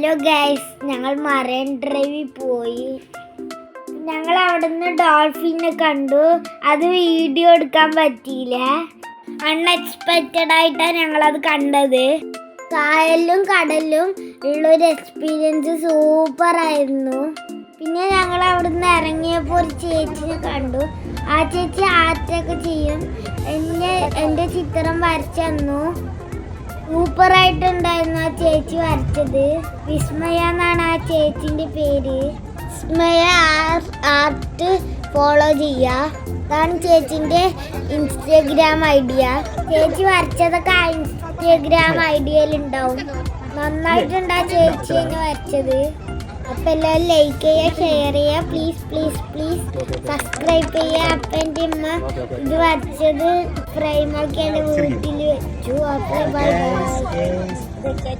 Hello guys, ഞങ്ങൾ marine ഡ്രൈവിൽ പോയി. ഞങ്ങൾ അവിടുന്ന് ഡോൾഫിനെ കണ്ടു. അത് വീഡിയോ എടുക്കാൻ പറ്റിയില്ല. അൺഎക്സ്പെക്റ്റഡ് ആയിട്ടാണ് ഞങ്ങളത് കണ്ടത്. കായലിലും കടലിലും ഉള്ളൊരു എക്സ്പീരിയൻസ് സൂപ്പറായിരുന്നു. പിന്നെ ഞങ്ങൾ അവിടുന്ന് ഇറങ്ങിയപ്പോൾ ഒരു ചേച്ചിനെ കണ്ടു. ആ ചേച്ചി ആർട്ടൊക്കെ ചെയ്യും. എൻ്റെ ചിത്രം വരച്ചു തന്നു. സൂപ്പറായിട്ടുണ്ടായിരുന്നു ആ ചേച്ചി വരച്ചത്. വിസ്മയ എന്നാണ് ആ ചേച്ചിൻ്റെ പേര്. വിസ്മയ ആർട്ട് ഫോളോ ചെയ്യുക. അതാണ് ചേച്ചിൻ്റെ ഇൻസ്റ്റഗ്രാം ഐഡിയ. ചേച്ചി വരച്ചതൊക്കെ ആ ഇൻസ്റ്റഗ്രാം ഐഡിയയിലുണ്ടാവും. നന്നായിട്ടുണ്ട് ആ ചേച്ചി തന്നെ വരച്ചത്. അപ്പം എല്ലാവരും ലൈക്ക് ചെയ്യുക, ഷെയർ ചെയ്യുക, പ്ലീസ് പ്ലീസ് പ്ലീസ് സബ്സ്ക്രൈബ് ചെയ്യുക. അപ്പം എൻ്റെ അമ്മ ഇത് വരച്ചത് ഫ്രെയിമാക്കി എൻ്റെ വീട്ടിൽ വെച്ചു. അപ്പോൾ ബൈ ബൈ.